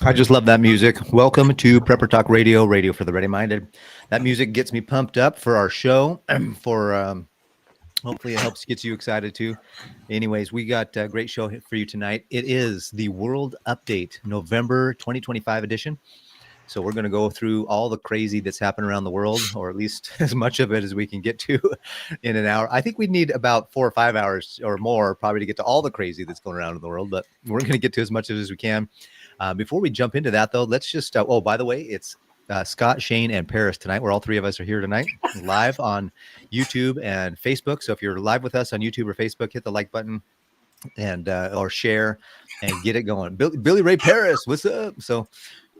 I just love that music. Welcome to Prepper Talk Radio, radio for the ready-minded. That music gets me pumped up for our show. For hopefully it helps gets you excited too. Anyways, we got a great show for you tonight. It is the World Update November 2025 edition. So we're going to go through all the crazy that's happened around the world, or at least as much of it as we can get to in an hour. I think we need about 4 or 5 hours or more probably to get to all the crazy that's going around in the world, but we're going to get to as much of it as we can. Before we jump into that, though, let's just, oh, by the way, it's Scott, Shane, and Paris tonight, where all three of us are here tonight, live on YouTube and Facebook. So if you're live with us on YouTube or Facebook, hit the like button and or share and get it going. Billy Ray Paris, what's up? So,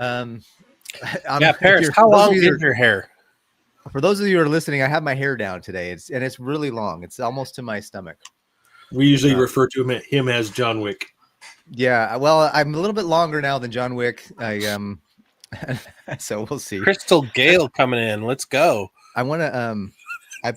Paris, how long is your hair? For those of you who are listening, I have my hair down today. It's really long. It's almost to my stomach. We usually refer to him as John Wick. Yeah, well, I'm a little bit longer now than John Wick. So we'll see. Crystal Gale coming in. Let's go. I want to.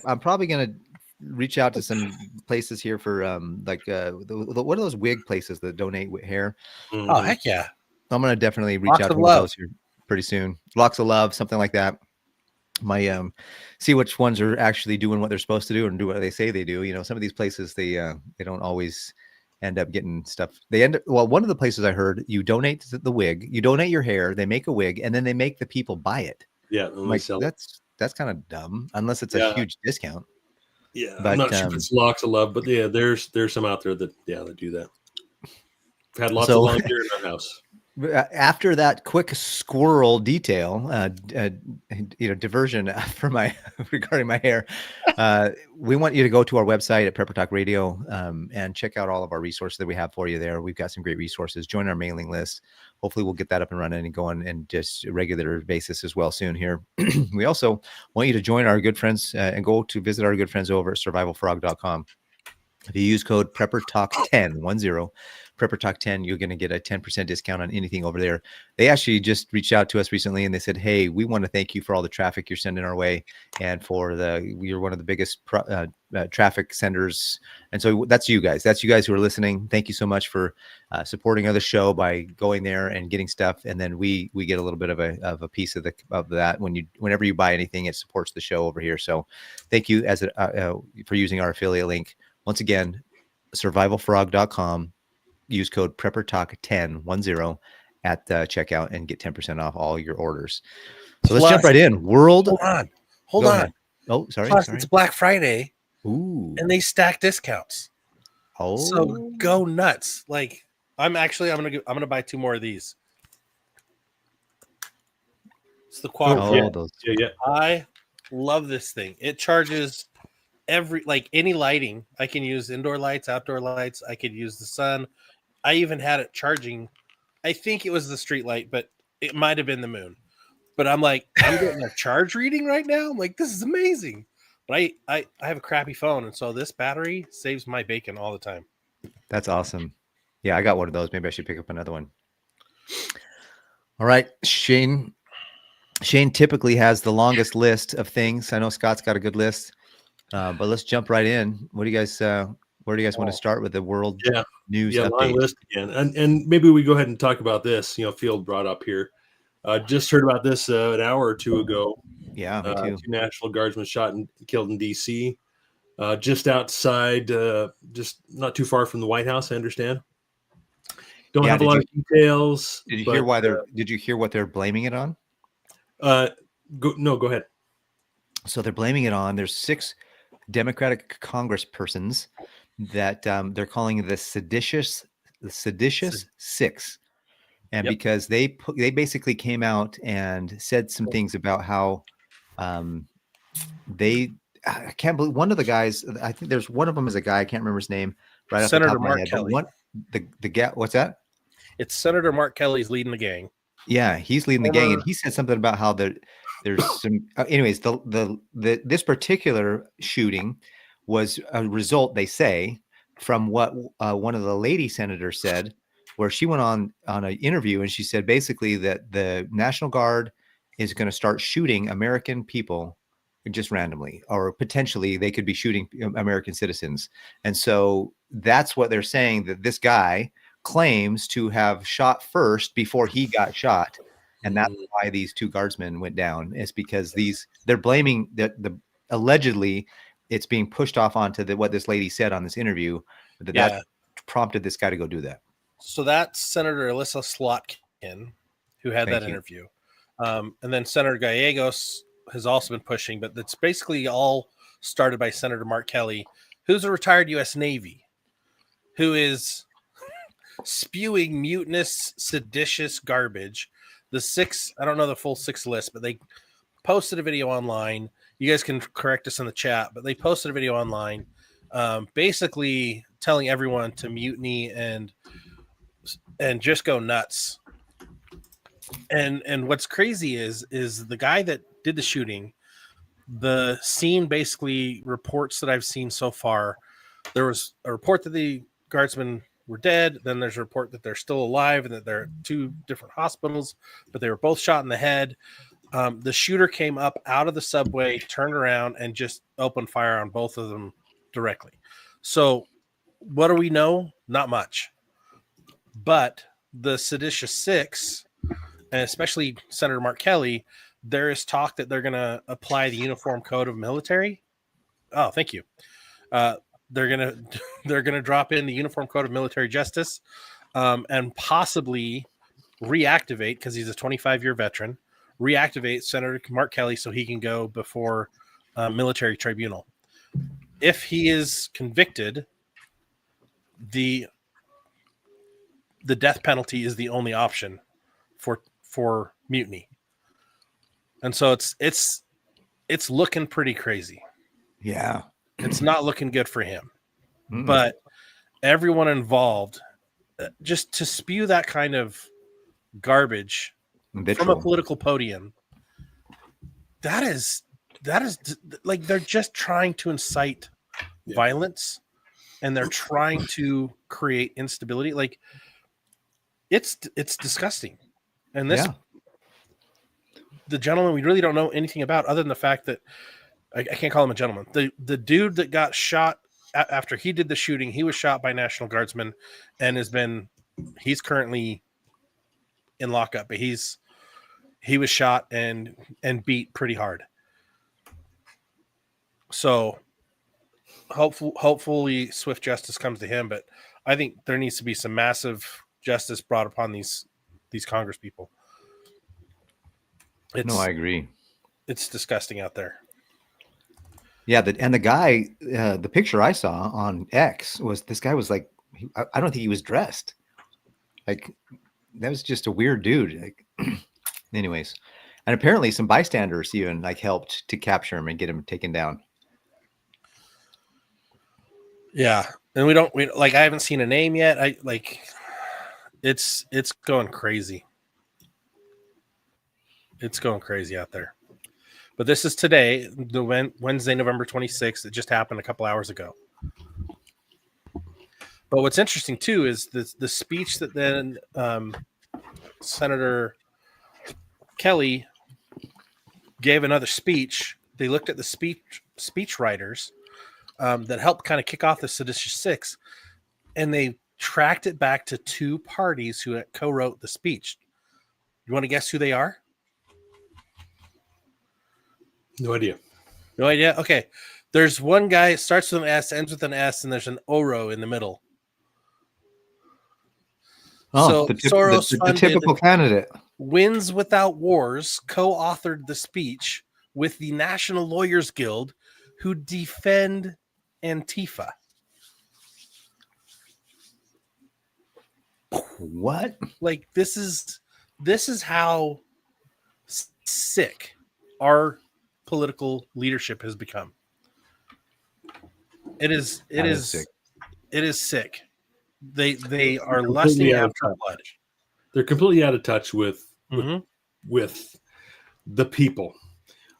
I'm probably gonna reach out to some places here for what are those wig places that donate hair? Mm-hmm. Oh heck yeah! I'm gonna definitely reach out to one of those here pretty soon. Locks of Love, something like that. My see which ones are actually doing what they're supposed to do and do what they say they do. You know, some of these places they don't always end up getting stuff. One of the places I heard, you donate the wig, you donate your hair, they make a wig, and then they make the people buy it. Yeah, like that's kind of dumb unless it's a huge discount. Yeah, but I'm not sure if it's Locks of Love, but yeah, there's some out there that do that. I've had lots of long hair in our house. After that quick squirrel detail, diversion for regarding my hair, we want you to go to our website at Prepper Talk Radio and check out all of our resources that we have for you there. We've got some great resources. Join our mailing list. Hopefully we'll get that up and running and going and just a regular basis as well soon here. We also want you to join our good friends and go to visit our good friends over at survivalfrog.com. If you use code PrepperTalk10, Prepper Talk 10, you're going to get a 10% discount on anything over there. They actually just reached out to us recently and they said, hey, we want to thank you for all the traffic you're sending our way and you're one of the biggest traffic senders. And so that's you guys. That's you guys who are listening. Thank you so much for supporting the show by going there and getting stuff. And then we get a little bit of a piece of that. Whenever you buy anything, it supports the show over here. So thank you for using our affiliate link. Once again, survivalfrog.com. Use code PrepperTalk10 at checkout and get 10% off all your orders. So let's jump right in. Hold on. Oh, sorry. It's Black Friday. Ooh. And they stack discounts. Oh. So go nuts. Like I'm gonna buy 2 more of these. It's the quad. Yeah. I love this thing. It charges any lighting. I can use indoor lights, outdoor lights. I could use the sun. I even had it charging. I think it was the street light, but it might have been the moon. But I'm like, I'm getting a charge reading right now. I'm like, this is amazing. But I have a crappy phone, and so this battery saves my bacon all the time. That's awesome. Yeah, I got one of those. Maybe I should pick up another one. All right, Shane. Shane typically has the longest list of things. I know Scott's got a good list. But let's jump right in. What do you guys? Where do you guys want to start with the world news update? My list again, and maybe we go ahead and talk about this. Field brought up here. Just heard about this an hour or 2 ago. Yeah, me too. 2 National Guardsmen shot and killed in D.C. Just outside, just not too far from the White House. I understand. Don't have a lot of details. Did you hear why Did you hear what they're blaming it on? Go ahead. So they're blaming it on. There's 6 Democratic congresspersons that they're calling the seditious 6, and because they basically came out and said some things about how I can't believe one of the guys. I think there's one of them is a guy. I can't remember his name. Right off Senator the top Mark of my head. Kelly. The guy. What's that? It's Senator Mark Kelly's leading the gang. Yeah, he's leading the gang, and he said something about how there's some. Anyways, this particular shooting was a result, they say, from what one of the lady senators said, where she went on an interview and she said basically that the National Guard is going to start shooting American people just randomly, or potentially they could be shooting American citizens. And so that's what they're saying, that this guy claims to have shot first before he got shot. And that's why these 2 guardsmen went down. It's because they're blaming the allegedly it's being pushed off onto what this lady said on this interview that prompted this guy to go do that. So that's Senator Alyssa Slotkin who had that interview. And then Senator Gallegos has also been pushing, but that's basically all started by Senator Mark Kelly, who's a retired U.S. Navy, who is spewing mutinous, seditious garbage. I don't know the full 6 list, but they posted a video online. You guys can correct us in the chat, but they posted a video online basically telling everyone to mutiny and just go nuts. And what's crazy is the guy that did the shooting, the scene basically reports that I've seen so far. There was a report that the guardsmen were dead. Then there's a report that they're still alive and that they're at 2 different hospitals, but they were both shot in the head. The shooter came up out of the subway, turned around, and just opened fire on both of them directly. So what do we know? Not much. But the seditious 6, and especially Senator Mark Kelly, there is talk that they're going to apply the Uniform Code of Military. Oh, thank you. They're gonna drop in the Uniform Code of Military Justice, and possibly reactivate, because he's a 25-year veteran, reactivate Senator Mark Kelly so he can go before a military tribunal. If he is convicted, the death penalty is the only option for mutiny. And so it's looking pretty crazy. Yeah. It's not looking good for him. But everyone involved, just to spew that kind of garbage from a political podium, that is like, they're just trying to incite violence, and they're trying to create instability. Like, it's disgusting. And the gentleman we really don't know anything about, other than the fact that I can't call him a gentleman. The dude that got shot after he did the shooting, he was shot by National Guardsmen and he's currently in lockup, but he was shot and beat pretty hard. So hopefully swift justice comes to him, but I think there needs to be some massive justice brought upon these Congress people. No, I agree. It's disgusting out there. Yeah, the guy, the picture I saw on X was, this guy was like, I don't think he was dressed. Like, that was just a weird dude. Like, anyways, and apparently some bystanders even like helped to capture him and get him taken down. Yeah, and we I haven't seen a name yet. It's going crazy. It's going crazy out there. But this is today, Wednesday, November 26th. It just happened a couple hours ago. But what's interesting, too, is the speech that then Senator Kelly gave another speech. They looked at the speech writers that helped kind of kick off the Seditious 6, and they tracked it back to 2 parties who co-wrote the speech. You want to guess who they are? No idea. No idea? Okay. There's one guy, it starts with an S, ends with an S, and there's an Oro in the middle. Oh, so the typical candidate. Wins Without Wars co-authored the speech with the National Lawyers Guild, who defend Antifa. What? Like, this is how sick our political leadership has become. It is sick. They are lusting after blood. They're completely out of touch with the people.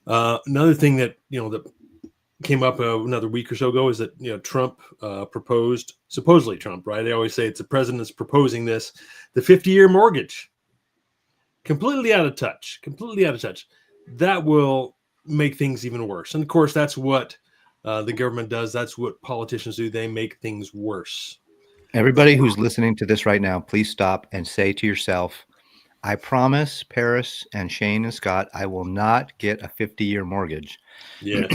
Another thing that that came up another week or so ago is that Trump proposed, supposedly Trump, right? They always say it's the president's proposing this, the 50-year mortgage. Completely out of touch. That will make things even worse. And of course, that's what the government does. That's what politicians do. They make things worse. Everybody who's listening to this right now, please stop and say to yourself, I promise Paris and Shane and Scott, I will not get a 50-year mortgage. Yes.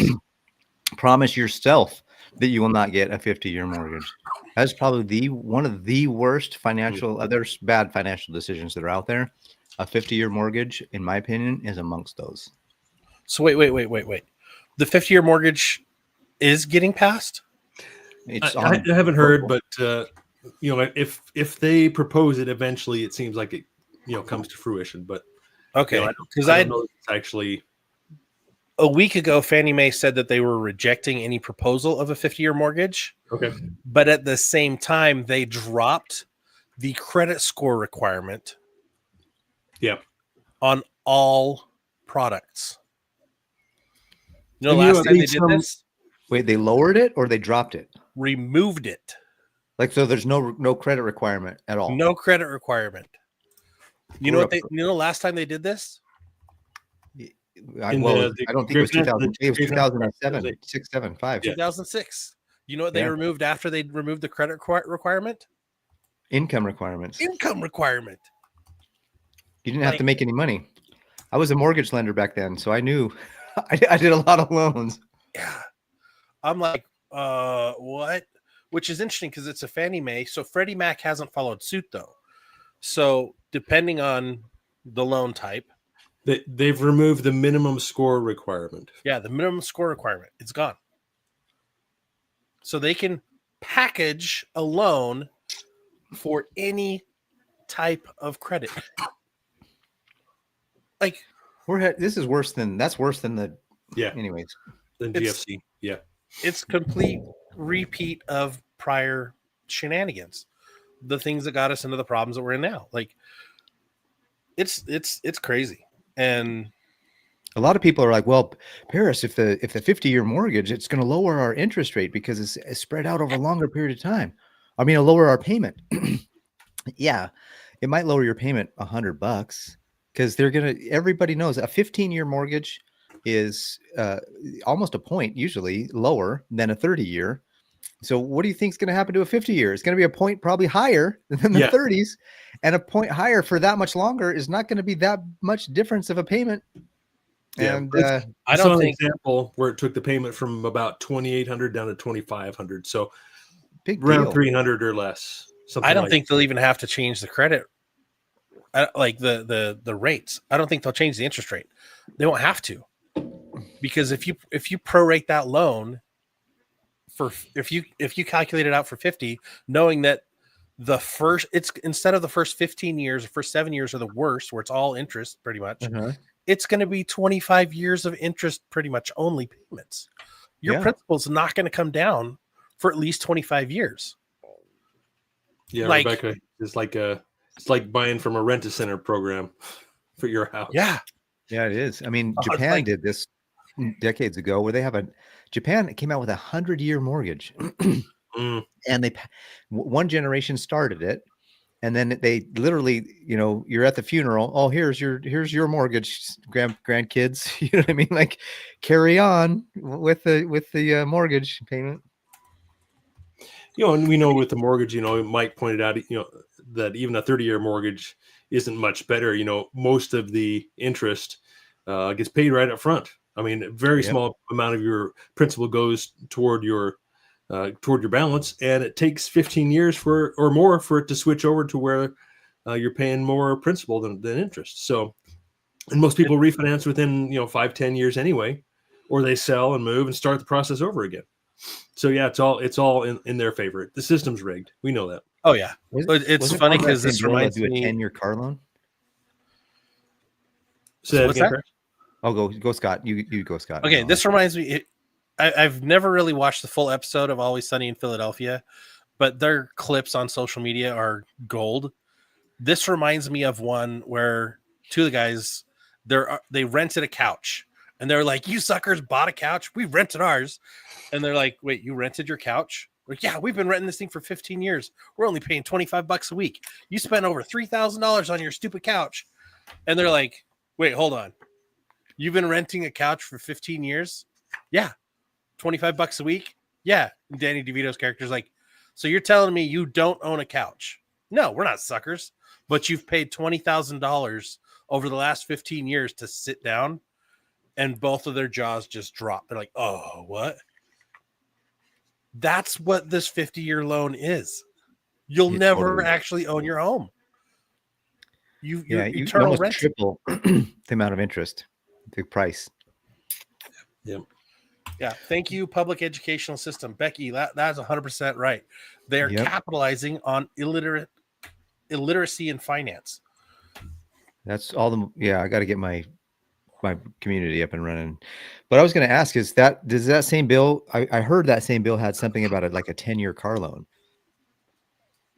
Promise yourself that you will not get a 50-year mortgage. That's probably one of the worst there's bad financial decisions that are out there. A 50-year mortgage, in my opinion, is amongst those. So wait. The 50-year mortgage is getting passed? I haven't heard, but if they propose it eventually, it seems like it comes to fruition. But okay, because I don't know if it's actually. A week ago, Fannie Mae said that they were rejecting any proposal of a 50-year mortgage. Okay. But at the same time, they dropped the credit score requirement. Yeah. On all products. Last time they did this? Wait, they lowered it or they dropped it? Removed it. Like, so there's no credit requirement at all. No credit requirement. Last time they did this? I don't think it was 2000. It was 2007, 6, 7, 5. 2006. You know what they removed after they removed the credit requirement? Income requirements. Income requirement. You didn't have to make any money. I was a mortgage lender back then, so I knew. I did a lot of loans. Yeah. I'm like, what? Which is interesting because it's a Fannie Mae. So Freddie Mac hasn't followed suit, though. So depending on the loan type, they've removed the minimum score requirement. Yeah, the minimum score requirement. It's gone. So they can package a loan for any type of credit. Like, this is worse than the. Yeah. Anyways, than GFC. Yeah. It's complete repeat of prior shenanigans. The things that got us into the problems that we're in now. Like, it's crazy. And a lot of people are like, well, Paris, if the 50-year mortgage, it's going to lower our interest rate because it's spread out over a longer period of time. I mean, it'll lower our payment. Yeah, it might lower your payment $100 because everybody knows a 15-year mortgage is almost a point usually lower than a 30-year. So what do you think is going to happen to a 50-year? It's going to be a point probably higher than the 30s, and a point higher for that much longer is not going to be that much difference of a payment. Yeah. And I don't think an example where it took the payment from about $2,800 down to $2,500. So big around deal. $300 or less. I don't think they'll even have to change the credit, like the rates. I don't think they'll change the interest rate. They won't have to, because if you prorate that loan for if you calculate it out for 50, knowing that it's instead of the first 15 years, the first 7 years are the worst, where it's all interest pretty much. It's going to be 25 years of interest, pretty much only payments. Your principal's not going to come down for at least 25 years. Yeah, Rebecca, it's like buying from a rent-a-center program for your house. Yeah, it is. I mean, Japan did this decades ago, where Japan came out with 100-year mortgage, and one generation started it, and then they literally, you're at the funeral. Oh, here's your mortgage, grandkids. You know what I mean? Like, carry on with the mortgage payment. And we know with the mortgage, Mike pointed out, that even a 30-year mortgage isn't much better. Most of the interest gets paid right up front. I mean, a very small amount of your principal goes toward your balance, and it takes 15 years or more for it to switch over to where you're paying more principal than interest. So, and most people refinance within 5-10 years anyway, or they sell and move and start the process over again. So yeah, it's all in their favor. The system's rigged. We know that. Oh yeah, it's funny because this reminds me. Do a 10-year car loan. So what's that? I'll go, Scott. You go, Scott. Okay, this reminds me. I've never really watched the full episode of Always Sunny in Philadelphia, but their clips on social media are gold. This reminds me of one where two of the guys they rented a couch, and they're like, "You suckers bought a couch. We rented ours." And they're like, "Wait, you rented your couch?" Like, "Yeah, we've been renting this thing for 15 years. We're only paying $25 a week. You spent over $3,000 on your stupid couch." And they're like, "Wait, hold on. You've been renting a couch for 15 years?" "Yeah." $25 a week? "Yeah." And Danny DeVito's character is like, So you're telling me you don't own a couch? No, we're not suckers. But you've paid $20,000 over the last 15 years to sit down, and both of their jaws just drop. They're like, oh, what? That's what this 50-year loan is. You'll never totally. actually own your home. You're you eternal almost rent. triple the amount of interest, the price. Yep. Yeah. Thank you, public educational system. Becky, that's 100% right. They're Yep. capitalizing on illiteracy in finance. That's all I got to get my community up and running. But I was going to ask, does that same bill, I heard that same bill had something about it, like a 10-year car loan.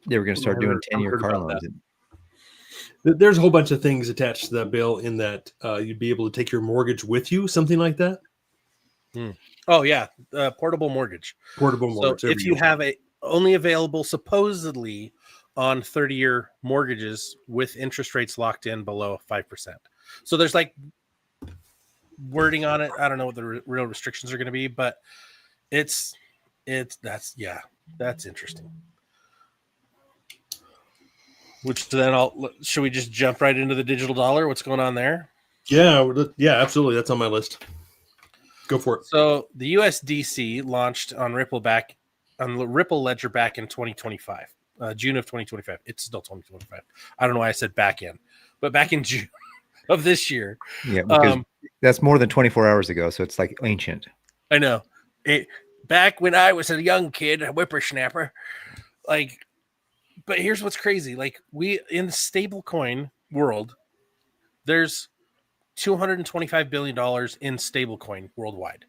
They were going to start doing 10-year car loans. There's a whole bunch of things attached to that bill in that you'd be able to take your mortgage with you, something like that. Oh yeah. Portable mortgage. Portable mortgage. So if you have only available supposedly on 30-year mortgages with interest rates locked in below 5%. So there's like wording on it. I don't know what the real restrictions are going to be, but that's interesting. Which then should we just jump right into the digital dollar? What's going on there? Yeah, absolutely. That's on my list. Go for it. So the USDC launched on Ripple Ledger back in 2025, June of 2025. It's still 2025. I don't know why I said back in, but back in June of this year. Yeah, because that's more than 24 hours ago, so it's like ancient. I know. Back when I was a young kid, a whippersnapper, but here's what's crazy. Like, we in the stablecoin world, there's $225 billion in stablecoin worldwide.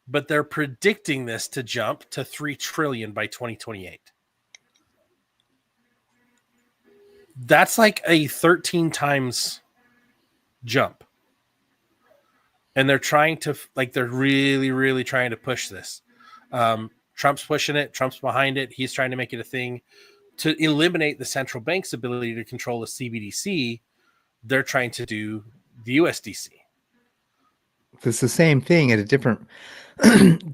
But they're predicting this to jump to $3 trillion by 2028. That's like a 13 times jump. And they're trying to, they're really, really trying to push this. Trump's pushing it. Trump's behind it. He's trying to make it a thing to eliminate the central bank's ability to control the CBDC. They're trying to do the USDC. It's the same thing at a different.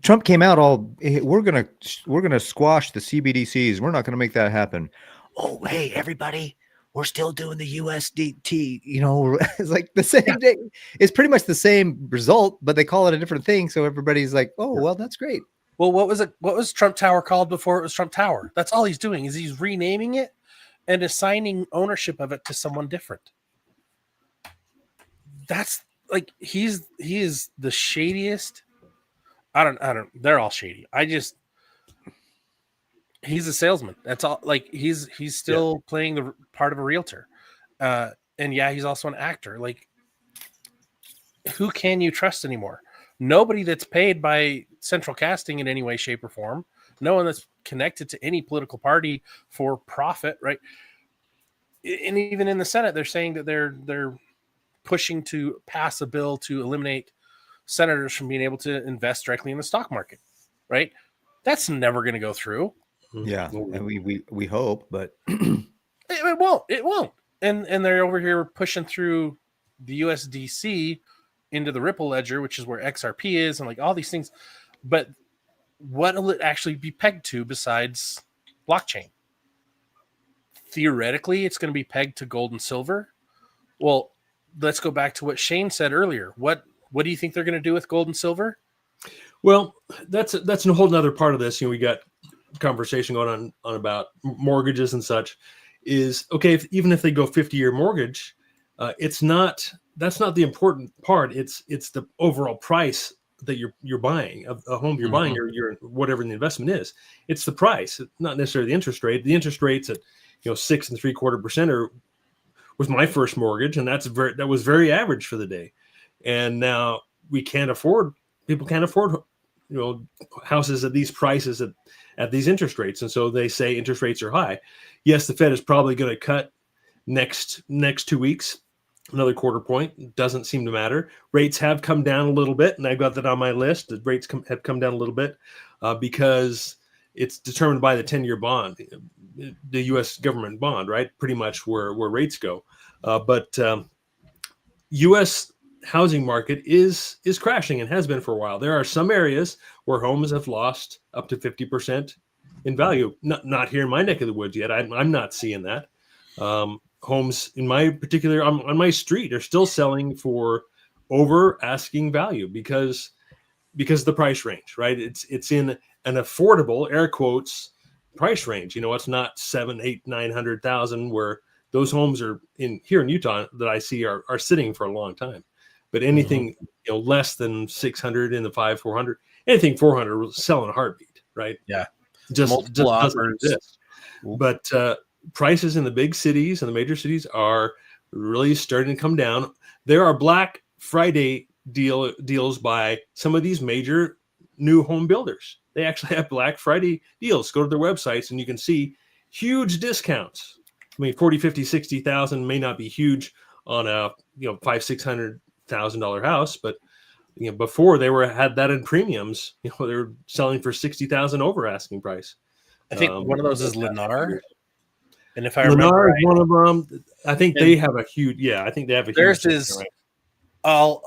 Trump came out we're gonna squash the CBDCs. We're not gonna make that happen. Oh, hey everybody, we're still doing the USDT. It's like the same thing. It's pretty much the same result, but they call it a different thing. So everybody's like, oh, well, that's great. Well, what was Trump Tower called before it was Trump Tower? That's all he's doing is he's renaming it and assigning ownership of it to someone different. That's he is the shadiest. I don't, they're all shady. He's a salesman. That's all. He's still playing the part of a realtor. And he's also an actor. Who can you trust anymore? Nobody that's paid by central casting in any way, shape, or form. No one that's connected to any political party for profit, right? And even in the Senate, they're saying that they're pushing to pass a bill to eliminate senators from being able to invest directly in the stock market, right? That's never going to go through. Yeah, and we hope, but it won't. And they're over here pushing through the USDC into the Ripple ledger, which is where XRP is, and all these things. But what will it actually be pegged to besides blockchain? Theoretically, it's going to be pegged to gold and silver. Well, let's go back to what Shane said earlier. What do you think they're going to do with gold and silver? Well, that's a whole nother part of this. We got conversation going on about mortgages and such. Is okay even if they go 50-year mortgage, that's not the important part. It's the overall price that you're buying of a home you're buying, or your whatever the investment is. It's the price, not necessarily the interest rate. The interest rate's at 6.75% was my first mortgage, and that was very average for the day. And now people can't afford houses at these prices at these interest rates, and so they say interest rates are high. Yes, the Fed is probably going to cut next 2 weeks, another quarter point. Doesn't seem to matter. Rates have come down a little bit, and I've got that on my list. The rates have come down a little bit because it's determined by the 10-year bond, the U.S. government bond, right? Pretty much where rates go. But U.S. housing market is crashing and has been for a while. There are some areas where homes have lost up to 50%, in value. Not here in my neck of the woods yet. I'm not seeing that. Homes in my particular on my street are still selling for over asking value because the price range, right? It's in an affordable air quotes price range. It's not 7, 8, 900,000 where those homes are here in Utah that I see are sitting for a long time. But anything less than 600 in the 400, anything 400 will sell in a heartbeat, right? Yeah, just doesn't exist. But prices in the big cities and the major cities are really starting to come down. There are Black Friday deals by some of these major new home builders. They actually have Black Friday deals. Go to their websites and you can see huge discounts. I mean, 40, 50, 60,000 may not be huge on a $500,000-$600,000 house, but before they had that in premiums, they were selling for 60,000 over asking price. I think one of those is Lennar. And if I Lennar remember is one of them. I think they have a huge. Yeah, I think they have a theirs huge. Is all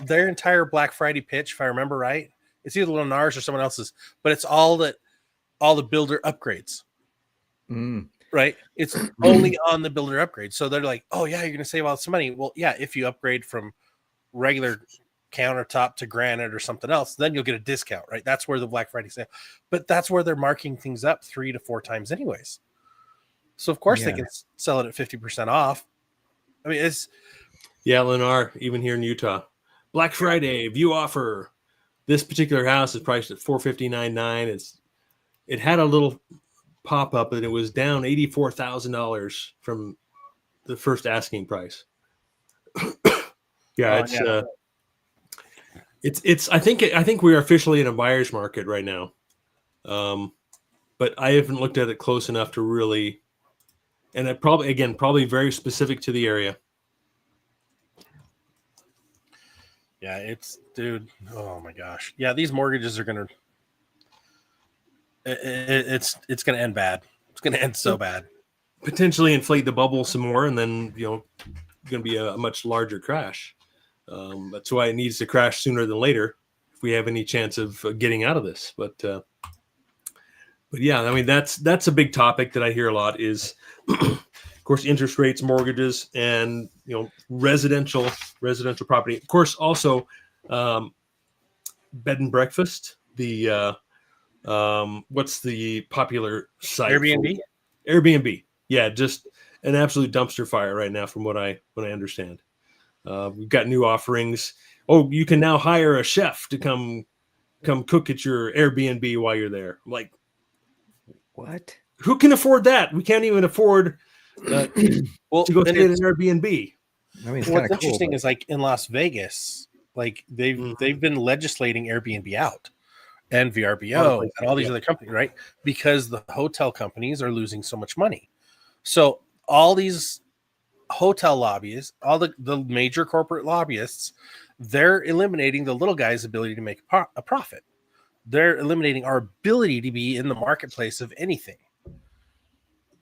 their entire Black Friday pitch, if I remember right. It's either Lennar's or someone else's, but it's all the builder upgrades. Right? It's only on the builder upgrades. So they're like, oh yeah, you're gonna save all this money. Well, yeah, if you upgrade from regular countertop to granite or something else, then you'll get a discount, right? That's where the Black Friday sale, but that's where they're marking things up 3 to 4 times anyways. So of course they can sell it at 50% off. I mean, it's Lennar, even here in Utah, Black Friday view offer. This particular house is priced at $459,900. It had a little pop up and it was down $84,000 from the first asking price. It's I think we are officially in a buyer's market right now. But I haven't looked at it close enough to really, and it probably very specific to the area. Yeah, it's dude. Oh my gosh. Yeah, these mortgages are gonna. It's gonna end bad. It's gonna end so bad. Potentially inflate the bubble some more, and then going to be a much larger crash. That's why it needs to crash sooner than later if we have any chance of getting out of this. But yeah, I mean that's a big topic that I hear a lot is, of course, interest rates, mortgages, and residential property. Of course, also bed and breakfast. The what's the popular site? Airbnb. Yeah, just an absolute dumpster fire right now, from what I understand. We've got new offerings. Oh, you can now hire a chef to come cook at your Airbnb while you're there. I'm like, what? Who can afford that? We can't even afford to go stay at an Airbnb. I mean, what's interesting is like in Las Vegas, like they've been legislating Airbnb out and VRBO and all these other companies, right? Because the hotel companies are losing so much money. So all these hotel lobbyists, all the major corporate lobbyists, they're eliminating the little guy's ability to make a profit. They're eliminating our ability to be in the marketplace of anything.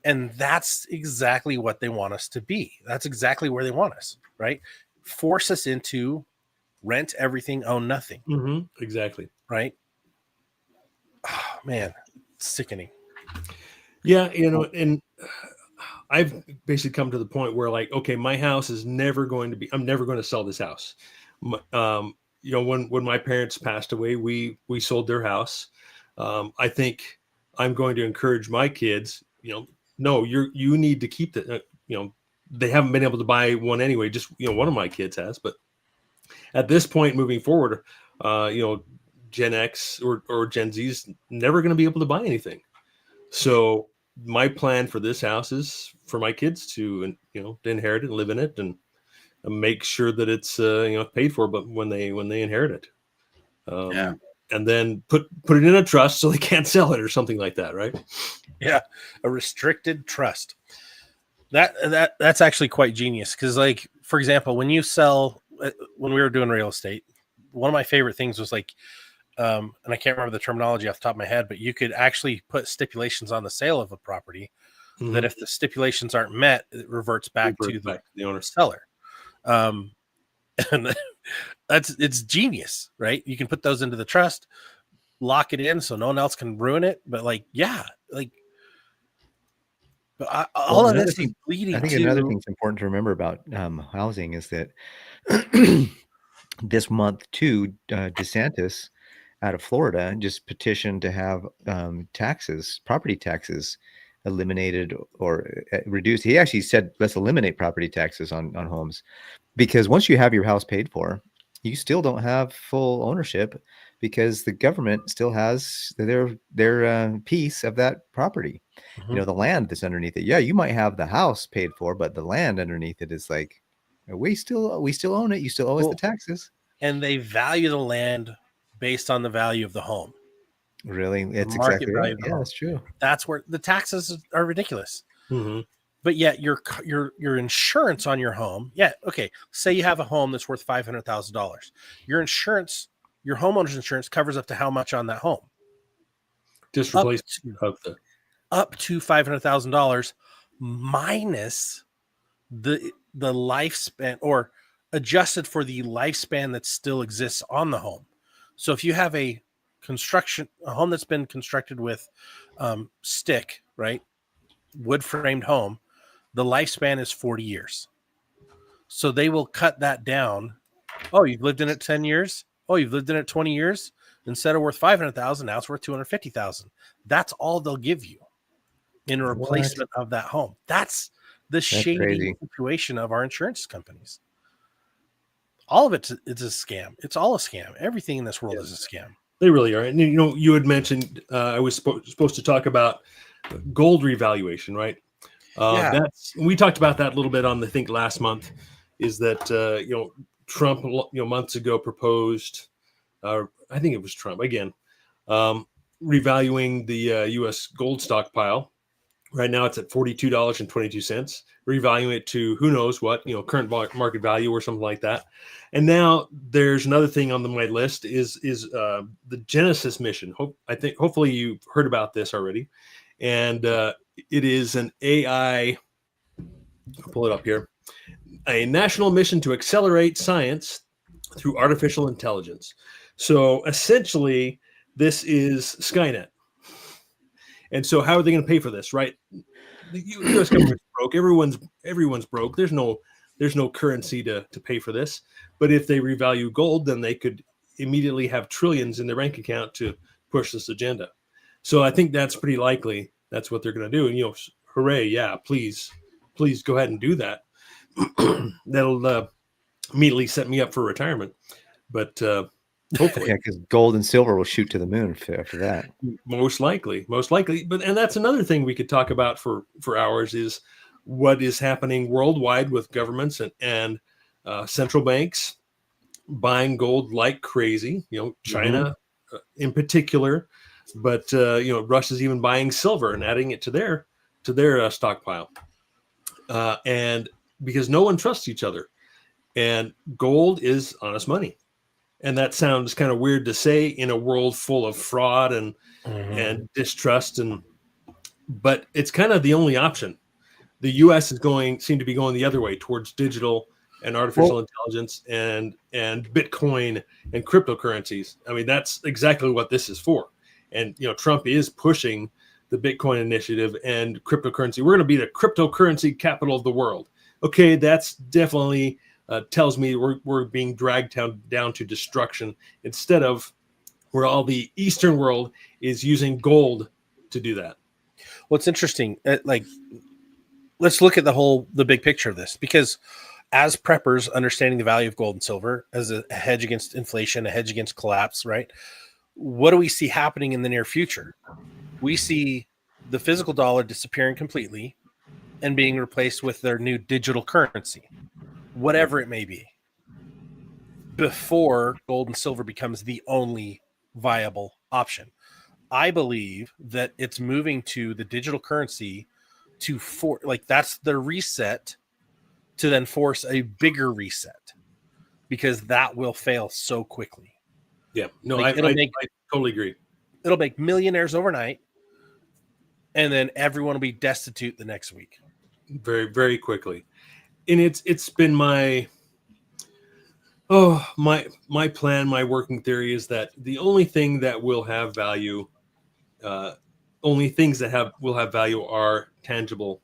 And that's exactly what they want us to be. That's exactly where they want us, right? Force us into rent everything, own nothing. Mm-hmm. Exactly. Right? Oh, man, it's sickening. Yeah, and I've basically come to the point where, like, okay, my house is never going to be. I'm never going to sell this house. When my parents passed away, we sold their house. I think I'm going to encourage my kids. No, you need to keep the. They haven't been able to buy one anyway. Just one of my kids has, but at this point, moving forward, Gen X or Gen Z is never going to be able to buy anything. So my plan for this house is for my kids to inherit it and live in it and make sure that it's paid for, but when they inherit it, and then put it in a trust so they can't sell it or something like that, right? Yeah, a restricted trust. That's actually quite genius because, like, for example, when you sell, when we were doing real estate, one of my favorite things was like, and I can't remember the terminology off the top of my head, but you could actually put stipulations on the sale of a property that if the stipulations aren't met, it reverts back to the owner seller. And it's genius, right? You can put those into the trust, lock it in so no one else can ruin it. But like, yeah, like, but all of this is leading I think to. another thing that's important to remember about housing is that this month too, DeSantis out of Florida just petitioned to have property taxes eliminated or reduced. He actually said, let's eliminate property taxes on homes, because once you have your house paid for, you still don't have full ownership, because the government still has their piece of that property. You know, the land that's underneath it. Yeah, you might have the house paid for, but the land underneath it is like, we still own it. You still owe us the taxes. And they value the land based on the value of the home. Really, it's market exactly value right. of the Yeah, home. that's true. That's where the taxes are ridiculous. Mm-hmm. But yet your insurance on your home, okay. Say you have a home that's worth $500,000. Your insurance, your homeowner's insurance, covers up to how much on that home? Just replace up to $500,000 minus the lifespan, or adjusted for the lifespan that still exists on the home. So if you have a home that's been constructed with stick, right, wood framed home, the lifespan is 40 years. So they will cut that down. Oh, you've lived in it 10 years. Oh, you've lived in it 20 years. Instead of worth 500,000, now it's worth 250,000. That's all they'll give you in a replacement of that home. That's the shady situation of our insurance companies. All of it's a scam. It's all a scam. Everything in this world is a scam. They really are. And you know, you had mentioned I was supposed to talk about gold revaluation, right? We talked about that a little bit on I think last month. Is that Trump months ago proposed, I think it was Trump again, revaluing the U.S. gold stockpile. Right now it's at $42.22. Revaluing it to who knows what, current market value or something like that. And now there's another thing on my list is the Genesis mission. Hopefully you've heard about this already. And it is an AI, I'll pull it up here, a national mission to accelerate science through artificial intelligence. So essentially, this is Skynet. And so how are they going to pay for this, right? The U.S. government's broke. Everyone's broke. There's no currency to pay for this. But if they revalue gold, then they could immediately have trillions in their bank account to push this agenda. So I think that's pretty likely. That's what they're going to do. And, hooray, yeah, please go ahead and do that. That'll immediately set me up for retirement. But hopefully. Yeah, because gold and silver will shoot to the moon after that. Most likely. And that's another thing we could talk about for hours is what is happening worldwide with governments and central banks buying gold like crazy. China in particular, but Russia's even buying silver and adding it to their stockpile. And because no one trusts each other, and gold is honest money. And that sounds kind of weird to say in a world full of fraud and distrust, but it's kind of the only option. The U.S. seem to be going the other way towards digital and artificial intelligence and Bitcoin and cryptocurrencies. I mean, that's exactly what this is for. And Trump is pushing the Bitcoin initiative and cryptocurrency. We're going to be the cryptocurrency capital of the world. Okay, that's definitely tells me we're being dragged down to destruction instead of where all the Eastern world is using gold to do that. What's interesting, let's look at the big picture of this, because as preppers, understanding the value of gold and silver as a hedge against inflation, a hedge against collapse, right? What do we see happening in the near future? We see the physical dollar disappearing completely and being replaced with their new digital currency, whatever it may be, before gold and silver becomes the only viable option. I believe that it's moving to the digital currency that's the reset to then force a bigger reset, because that will fail so quickly. Yeah, no, I totally agree. It'll make millionaires overnight, and then everyone will be destitute the next week. Very, very quickly. And it's been my Oh, my plan, my working theory is that the only thing that will have value, only things that will have value are tangible.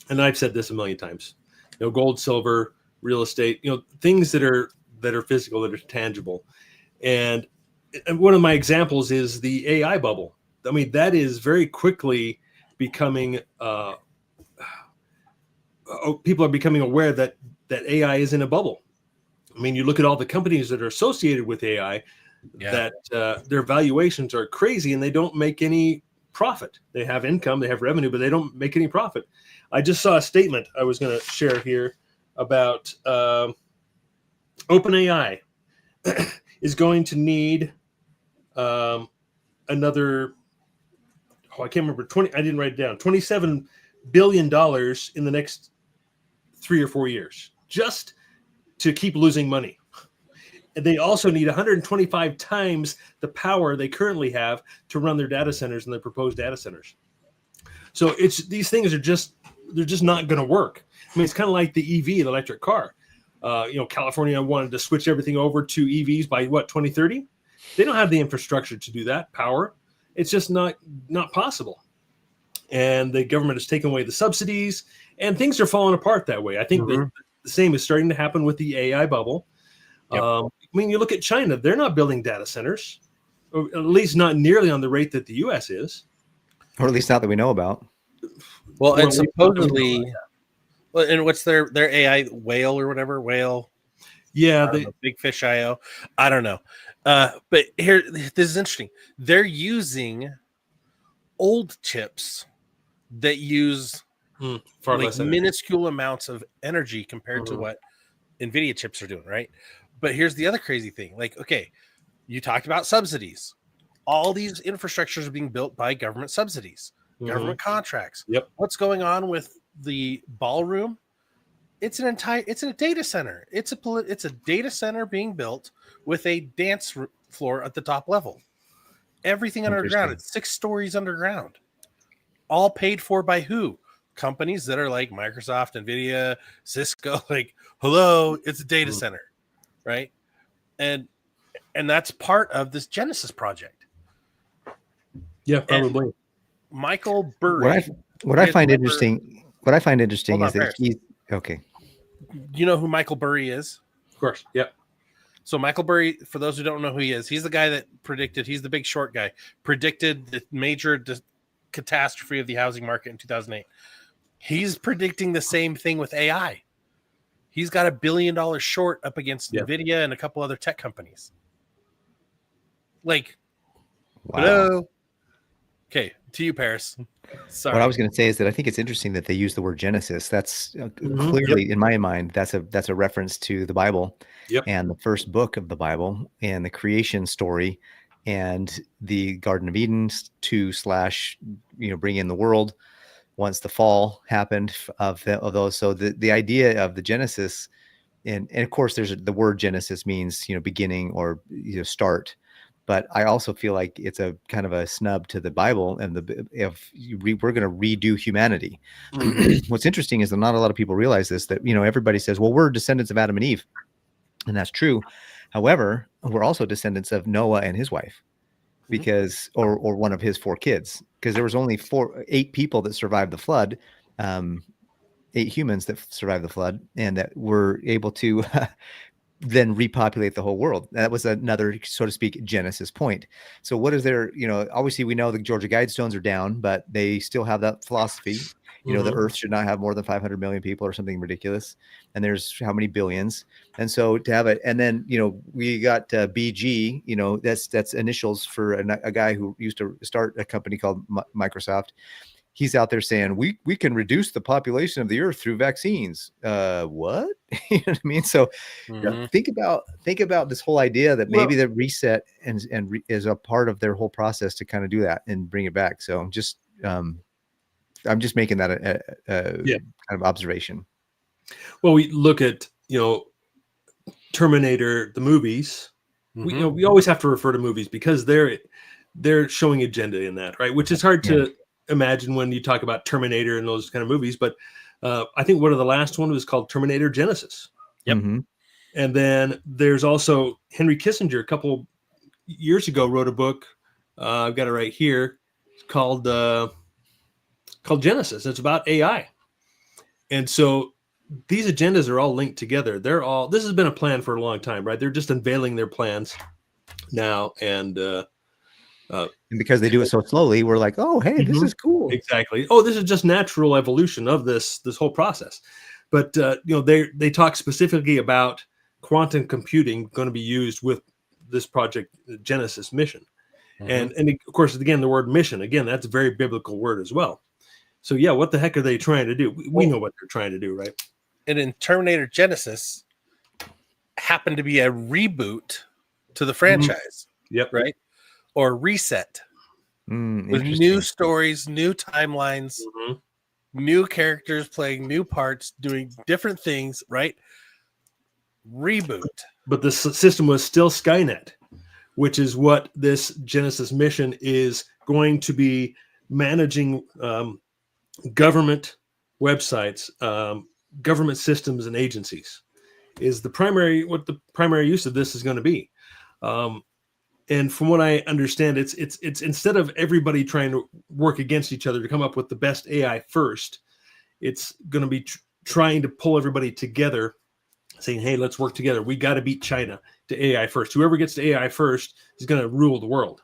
And I've said this a million times. Gold, silver, real estate, things that are physical, that are tangible. And one of my examples is the AI bubble. I mean, that is very quickly becoming people are becoming aware that AI is in a bubble. I mean, you look at all the companies that are associated with AI, that their valuations are crazy and they don't make any profit. They have income, they have revenue, but they don't make any profit. I just saw a statement I was going to share here about OpenAI is going to need another, I can't remember, I didn't write it down, $27 billion in the next 3 or 4 years, just to keep losing money. And they also need 125 times the power they currently have to run their data centers and their proposed data centers. So these things are they're just not going to work. I mean, it's kind of like the EV, the electric car. California wanted to switch everything over to EVs by 2030? They don't have the infrastructure to do that, power. It's just not possible. And the government has taken away the subsidies, and things are falling apart that way. I think that the same is starting to happen with the AI bubble. Yep. I mean, you look at China; they're not building data centers, or at least not nearly on the rate that the U.S. is, or at least not that we know about. Well, and supposedly, and what's their AI whale or whatever whale? Yeah, the Big Fish IO. I don't know, but here this is interesting. They're using old chips that use far less minuscule amounts of energy compared to what NVIDIA chips are doing, right? But here's the other crazy thing. Like, okay, you talked about subsidies. All these infrastructures are being built by government subsidies, government contracts. Yep. What's going on with the ballroom? It's a data center. It's a data center being built with a dance floor at the top level. Everything underground. It's 6 stories underground. All paid for by who? Companies that are like Microsoft, NVIDIA, Cisco. Like, hello, it's a data center, right? And that's part of this Genesis project. Yeah, probably. And Michael Burry. What I find interesting is that he's okay. You know who Michael Burry is? Of course. Yep. So Michael Burry, for those who don't know who he is, he's the guy that predicted, he's the big short guy, predicted the major catastrophe of the housing market in 2008. He's predicting the same thing with AI. He's got $1 billion short up against NVIDIA and a couple other tech companies. Like, wow. Hello. Okay, to you, Paris. Sorry. What I was going to say is that I think it's interesting that they use the word Genesis. That's clearly, in my mind, that's a reference to the Bible and the first book of the Bible and the creation story and the Garden of Eden to bring in the world once the fall happened of those. So the idea of the Genesis, and of course there's the word Genesis means beginning or start. But I also feel like it's a kind of a snub to the Bible, and we're going to redo humanity. What's interesting is that not a lot of people realize this, that, everybody says, well, we're descendants of Adam and Eve. And that's true. However, we're also descendants of Noah and his wife because, or one of his 4 kids, because there was only 8 people that survived the flood, 8 humans that survived the flood, and that were able to then repopulate the whole world. That was another, so to speak, Genesis point. So what is there, obviously we know the Georgia Guidestones are down, but they still have that philosophy. The earth should not have more than 500 million people or something ridiculous. And there's how many billions. And so to have it, and then, we got BG, that's initials for a guy who used to start a company called Microsoft. He's out there saying we can reduce the population of the earth through vaccines. What? You know what I mean? So think about this whole idea that maybe the reset is a part of their whole process to kind of do that and bring it back. So I'm just making that a kind of observation. Well, we look at Terminator, the movies. We always have to refer to movies because they're showing agenda in that, right? Which is hard to imagine when you talk about Terminator and those kind of movies. But I think one of the last one was called Terminator Genesis. Yep. And then there's also Henry Kissinger, a couple years ago, wrote a book. I've got it right here. It's called Genesis. It's about AI. And so these agendas are all linked together. This has been a plan for a long time, right? They're just unveiling their plans now. And because they do it so slowly, we're like, oh, hey, this is cool. Exactly. Oh, this is just natural evolution of this whole process. But they talk specifically about quantum computing going to be used with this project Genesis mission. And of course, again, the word mission, again, that's a very biblical word as well. So yeah, what the heck are they trying to do? We know what they're trying to do, right? And in Terminator Genesis happened to be a reboot to the franchise. Yep. Right? Or reset. With new stories, new timelines, new characters playing new parts, doing different things, right? Reboot. But the system was still Skynet, which is what this Genesis mission is going to be managing. Government websites, government systems, and agencies is what the primary use of this is going to be. And from what I understand, it's instead of everybody trying to work against each other to come up with the best AI first, it's going to be trying to pull everybody together, saying, hey, let's work together. We got to beat China to AI first. Whoever gets to AI first is going to rule the world.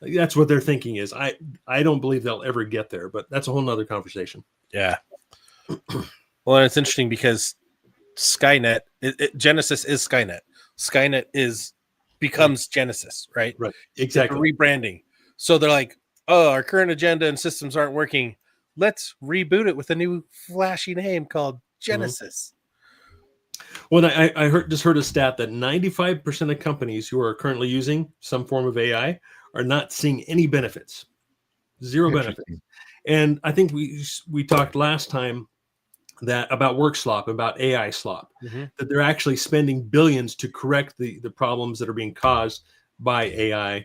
That's what their thinking is. I don't believe they'll ever get there, but that's a whole nother conversation. Yeah. Well, and it's interesting because Skynet, Genesis is Skynet. Skynet becomes Genesis, right? Right. Exactly. Rebranding. So they're like, oh, our current agenda and systems aren't working. Let's reboot it with a new flashy name called Genesis. Well, I heard a stat that 95% of companies who are currently using some form of AI are not seeing any benefits, zero benefits. And I think we talked last time about work slop, about AI slop, that they're actually spending billions to correct the problems that are being caused by AI.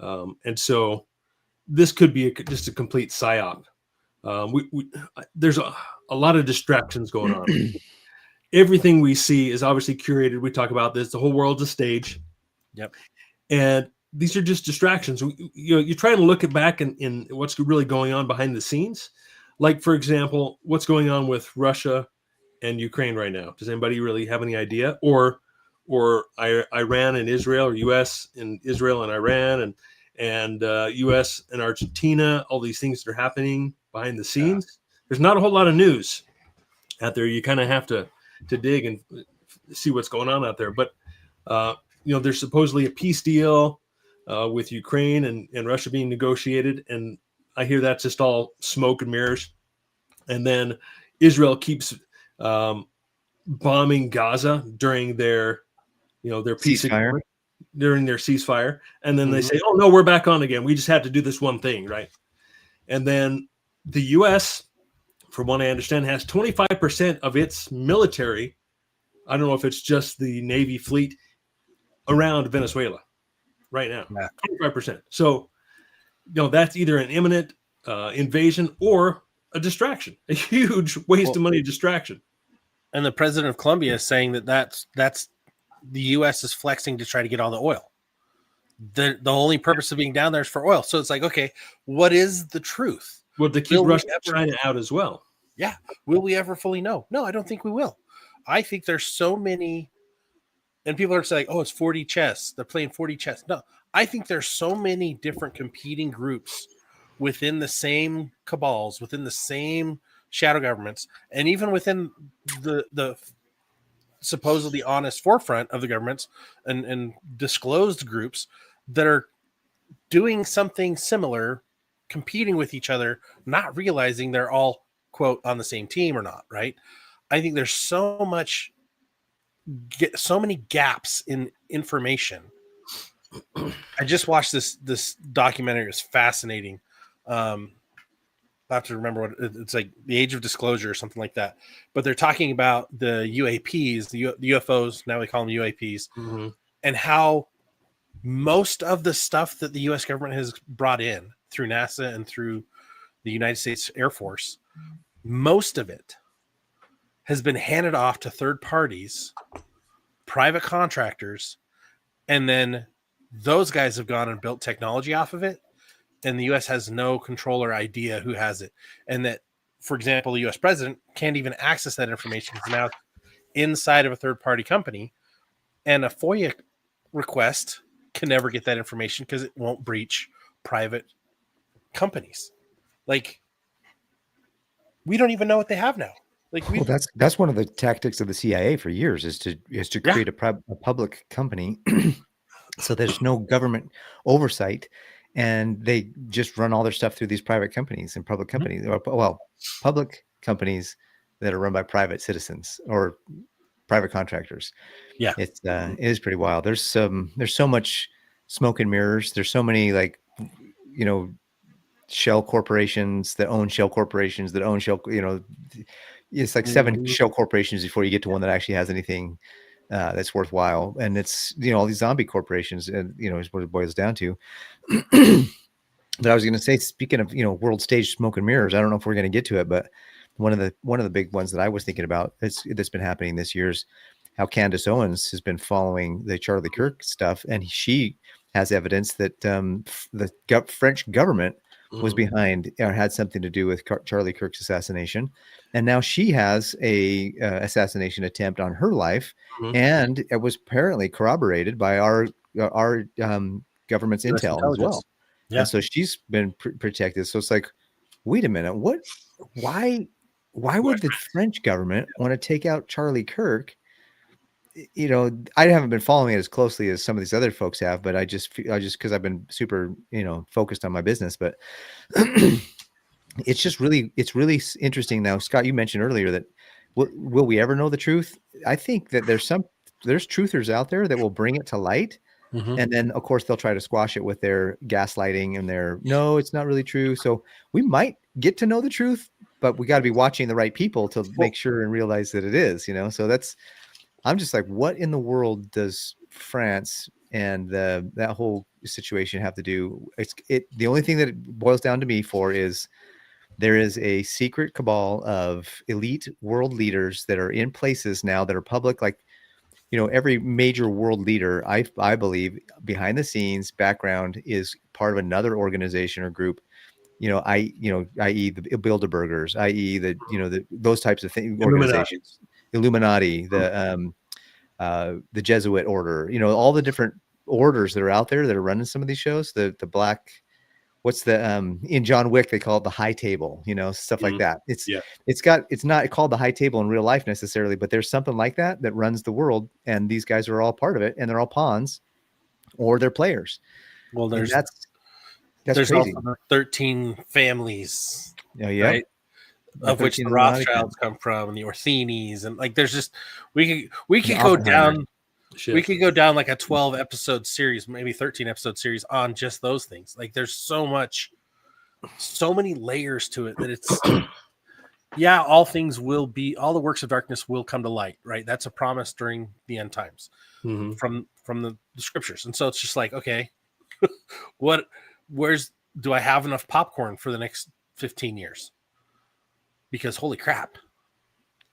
And so this could be just a complete psyop. There's a lot of distractions going on. Everything we see is obviously curated. We talk about this. The whole world's a stage. Yep. And these are just distractions. You're trying to look back in what's really going on behind the scenes. Like, for example, what's going on with Russia and Ukraine right now? Does anybody really have any idea? Or Iran and Israel, or U.S. and Israel and Iran, and U.S. and Argentina, all these things that are happening behind the scenes. Yeah. There's not a whole lot of news out there. You kind of have to dig and see what's going on out there. But, there's supposedly a peace deal with Ukraine and Russia being negotiated. And I hear that's just all smoke and mirrors. And then Israel keeps bombing Gaza during their peace agreement, during their ceasefire. And then they say, oh, no, we're back on again. We just had to do this one thing, right? And then the U.S., from what I understand, has 25% of its military, I don't know if it's just the Navy fleet, around Venezuela right now. Yeah. 25%. So, that's either an imminent invasion or a distraction, a huge waste of money distraction. And the president of Colombia is saying that's the U.S. is flexing to try to get all the oil. The only purpose of being down there is for oil. So it's like, okay, what is the truth? Well, they keep Russia and China out as well. Yeah. Will we ever fully know? No, I don't think we will. I think there's so many, and people are saying, oh, it's 40 chess. They're playing 40 chess. No, I think there's so many different competing groups within the same cabals, within the same shadow governments, and even within the supposedly honest forefront of the governments and disclosed groups that are doing something similar, competing with each other, not realizing they're all, quote, on the same team or not, right? I think there's so many gaps in information. I just watched this documentary. It was fascinating. I have to remember what it's like, The Age of Disclosure or something like that. But they're talking about the UAPs, the UFOs, now we call them UAPs, and how most of the stuff that the U.S. government has brought in through NASA and through the United States Air Force, most of it has been handed off to third parties private contractors, and then those guys have gone and built technology off of it, and the U.S. has no control or idea who has it, and that, for example, the U.S. president can't even access that information because now inside of a third-party company, and a FOIA request can never get that information because it won't breach private companies. Like, we don't even know what they have now. Like, Well, that's one of the tactics of the CIA for years is to create a public company, so there's no government oversight, and they just run all their stuff through these private companies and public companies, or public companies that are run by private citizens or private contractors. Yeah, It is pretty wild. There's so much smoke and mirrors. There's so many, like, shell corporations that own shell corporations that own shell. It's like 7 shell corporations before you get to one that actually has anything that's worthwhile. And it's all these zombie corporations, and is what it boils down to. But I was going to say, speaking of world stage smoke and mirrors, I don't know if we're going to get to it, but one of the big ones that I was thinking about that's been happening this year is how Candace Owens has been following the Charlie Kirk stuff, and she has evidence that the French government was behind or had something to do with Charlie Kirk's assassination, and now she has a assassination attempt on her life, and it was apparently corroborated by our government's intel as well. Yeah, and so she's been protected. So it's like, wait a minute, why would the French government want to take out Charlie Kirk? I haven't been following it as closely as some of these other folks have, but I just because I've been super, focused on my business, but it's really interesting. Now, Scott, you mentioned earlier that will we ever know the truth? I think that there's truthers out there that will bring it to light. And then, of course, they'll try to squash it with their gaslighting and no, it's not really true. So we might get to know the truth, but we got to be watching the right people to make sure and realize that it is, so I'm just like, what in the world does France and that whole situation have to do? The only thing that it boils down to me for is there is a secret cabal of elite world leaders that are in places now that are public, like, every major world leader, I believe, behind the scenes background is part of another organization or group, i.e. the Bilderbergers, i.e. those types of things, organizations, Illuminati, the Jesuit order, all the different orders that are out there that are running some of these shows, the black, what's the in John Wick, they call it the high table, stuff like that. It's not called the high table in real life necessarily, but there's something like that runs the world, and these guys are all part of it, and they're all pawns or they're players. Well, there's crazy. Also the 13 families, right? Of which the Rothschilds come from, and the Orsinis, and like there's just we could go down. We could go down like a 12 episode series, maybe 13 episode series on just those things. Like there's so many layers to it that it's all the works of darkness will come to light, right? That's a promise during the end times from the scriptures. And so it's just like, okay, do I have enough popcorn for the next 15 years? Because holy crap,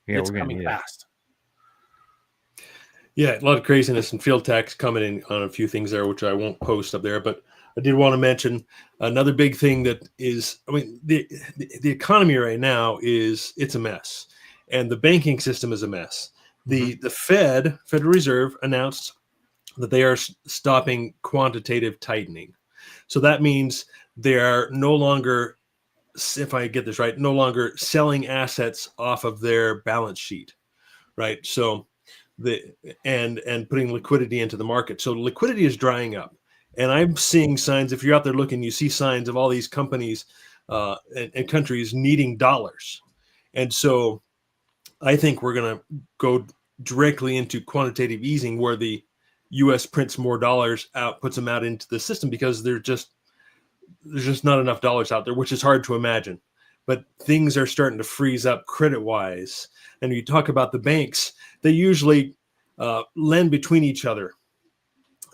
it's coming fast. Yeah, a lot of craziness and field tax coming in on a few things there, which I won't post up there. But I did want to mention another big thing that is, the economy right now it's a mess, and the banking system is a mess. The Federal Reserve announced that they are stopping quantitative tightening. So that means they are no longer, if I get this right, no longer selling assets off of their balance sheet, right? So and putting liquidity into the market. So liquidity is drying up, and I'm seeing signs. If you're out there looking, you see signs of all these companies and countries needing dollars, and so I think we're going to go directly into quantitative easing, where the U.S. prints more dollars out, puts them out into the system, because there's just not enough dollars out there, which is hard to imagine. But things are starting to freeze up credit-wise. And you talk about the banks, they usually lend between each other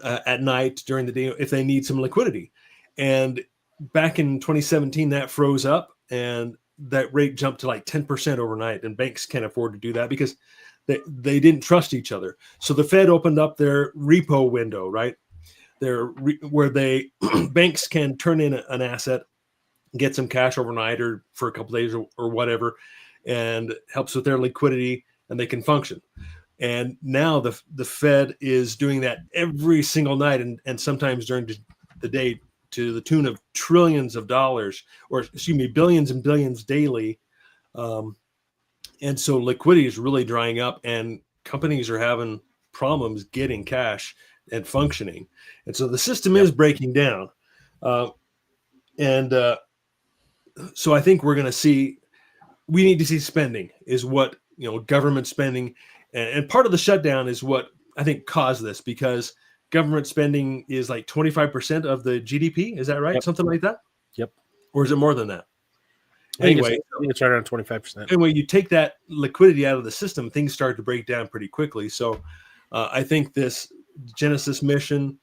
at night during the day if they need some liquidity. And back in 2017, that froze up, and that rate jumped to like 10% overnight. And banks can't afford to do that because they didn't trust each other. So the Fed opened up their repo window, right? Where they banks can turn in an asset, get some cash overnight or for a couple days or whatever, and helps with their liquidity, and they can function. And now the Fed is doing that every single night, and sometimes during the day, to the tune of trillions of dollars, or excuse me, billions and billions daily. And so liquidity is really drying up, and companies are having problems getting cash and functioning. And so the system is breaking down. So I think we need to see spending is what, government spending. And part of the shutdown is what I think caused this, because government spending is like 25% of the GDP. Is that right? Yep. Something like that? Yep. Or is it more than that? I think Anyway, it's right around 25%. Anyway, you take that liquidity out of the system, things start to break down pretty quickly. So I think this Genesis mission,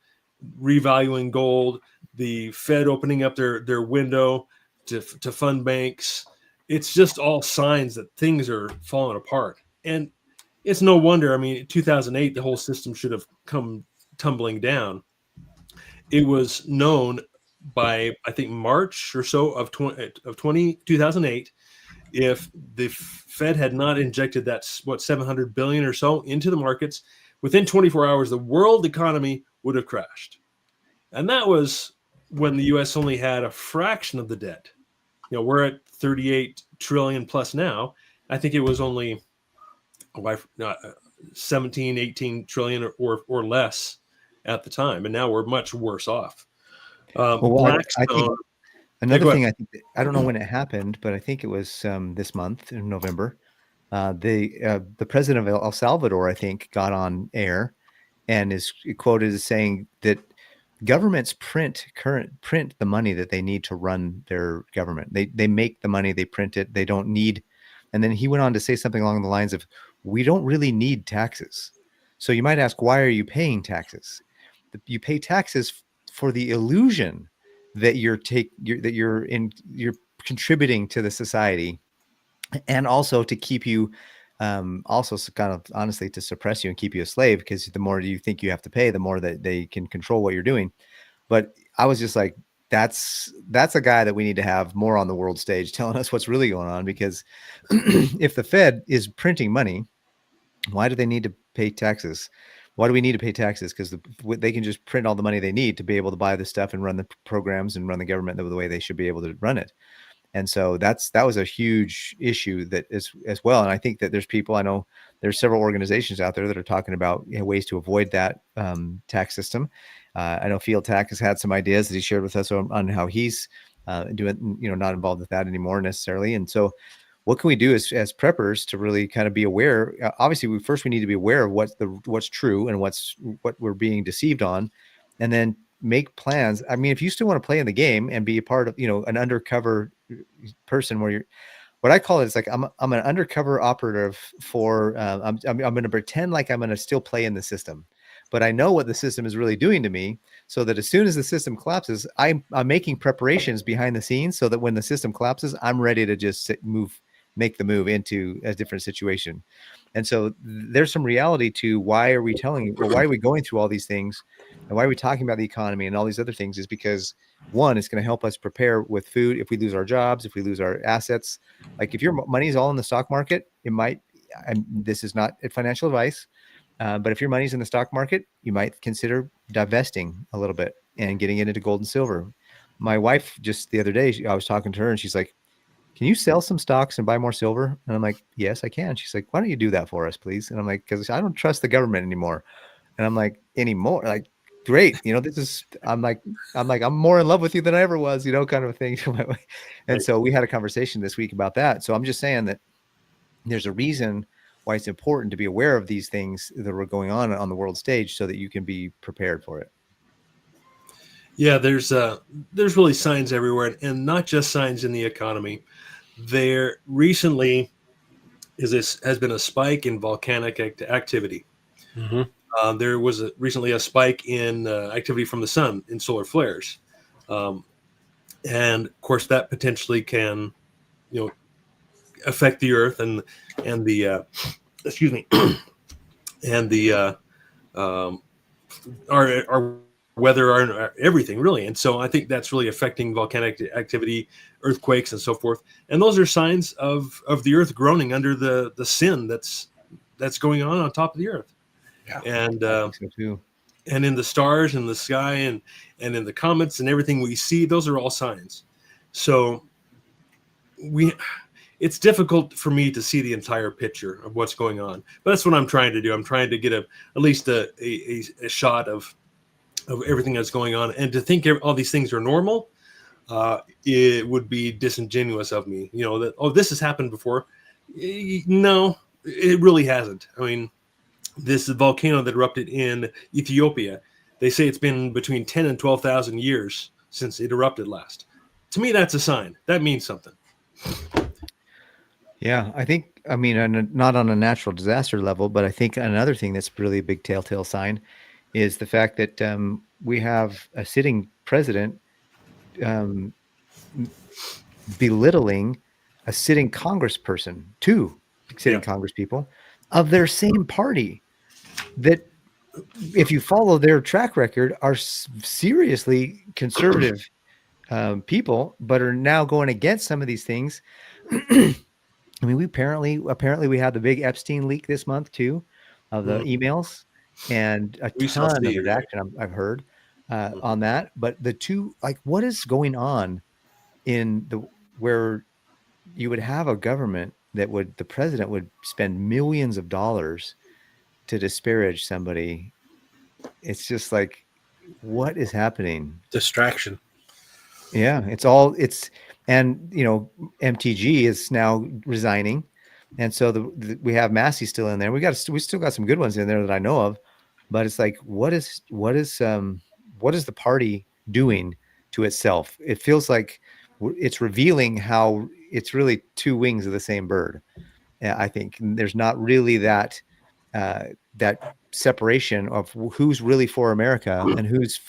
revaluing gold, the Fed opening up their window to fund banks, it's just all signs that things are falling apart. And it's no wonder. I mean, in 2008, the whole system should have come tumbling down. It was known by, I think, March or so of 2008, if the Fed had not injected that, $700 billion or so into the markets, within 24 hours, the world economy would have crashed. And that was when the U.S. only had a fraction of the debt. We're at 38 trillion plus now. I think it was only 17, 18 trillion or less at the time. And now we're much worse off. I think another thing, I don't know when it happened, but I think it was this month in November. The president of El Salvador, I think, got on air and is quoted as saying that governments print the money that they need to run their government. They make the money, they print it. They don't need. And then he went on to say something along the lines of, we don't really need taxes. So you might ask, why are you paying taxes? You pay taxes for the illusion that you're contributing to the society, and also to keep you, also kind of honestly to suppress you and keep you a slave, because the more you think you have to pay, the more that they can control what you're doing. But I was just like, that's a guy that we need to have more on the world stage telling us what's really going on, because if the Fed is printing money, why do they need to pay taxes? Why do we need to pay taxes? Because they can just print all the money they need to be able to buy the stuff and run the programs and run the government the way they should be able to run it. And so that was a huge issue that is as well. And I think that there's people, I know there's several organizations out there that are talking about ways to avoid that tax system. I know Field Tax has had some ideas that he shared with us on how he's doing, not involved with that anymore necessarily. And so what can we do as preppers to really kind of be aware? Obviously, we need to be aware of what's true and what we're being deceived on, and then make plans. I mean, if you still want to play in the game and be a part of, an undercover person, where what I call it is like, I'm an undercover operative for, I'm going to pretend like I'm going to still play in the system, but I know what the system is really doing to me, so that as soon as the system collapses, I'm making preparations behind the scenes, so that when the system collapses, I'm ready to just make the move into a different situation. And so there's some reality to why are we going through all these things, and why are we talking about the economy and all these other things, is because, one, it's going to help us prepare with food if we lose our jobs, if we lose our assets. Like if your money's all in the stock market, it might, this is not financial advice, but if your money's in the stock market, you might consider divesting a little bit and getting it into gold and silver. My wife, just the other day, I was talking to her and she's like, can you sell some stocks and buy more silver? And I'm like, yes, I can. She's like, why don't you do that for us, please? And I'm like, because I don't trust the government anymore. And I'm like, anymore? Like, great. I'm more in love with you than I ever was, kind of a thing. And so we had a conversation this week about that. So I'm just saying that there's a reason why it's important to be aware of these things that are going on the world stage, so that you can be prepared for it. Yeah, there's really signs everywhere, and not just signs in the economy. There recently has been a spike in volcanic activity. Mm-hmm. There was recently a spike in activity from the sun in solar flares, and of course that potentially can, affect the Earth and the excuse me, and the our weather, our everything really. And so I think that's really affecting volcanic activity, earthquakes, and so forth. And those are signs of the earth groaning under the sin that's going on top of the earth. Yeah. And I think so too. and in the stars and the sky and in the comets and everything we see, those are all signs. So it's difficult for me to see the entire picture of what's going on, but that's what I'm trying to do. I'm trying to get at least a shot of everything that's going on, and to think all these things are normal, it would be disingenuous of me, that, oh, this has happened before. No, it really hasn't. I mean, this volcano that erupted in Ethiopia, they say it's been between 10 and 12,000 years since it erupted last. To me, that's a sign. That means something. Yeah, I mean, not on a natural disaster level, but I think another thing that's really a big telltale sign is the fact that we have a sitting president belittling a sitting congressperson, two sitting congresspeople of their same party, that, if you follow their track record, are seriously conservative people, but are now going against some of these things. I mean, we apparently we had the big Epstein leak this month too, of the emails, and a ton of redaction I've heard on that. But the two, like, what is going on where you would have a government that the president would spend millions of dollars to disparage somebody? It's just like, what is happening? Distraction. Yeah, and MTG is now resigning, and so we have Massey still in there. We still got some good ones in there that I know of, but it's like, what is the party doing to itself? It feels like it's revealing how it's really two wings of the same bird. I think there's not really that separation of who's really for America and who's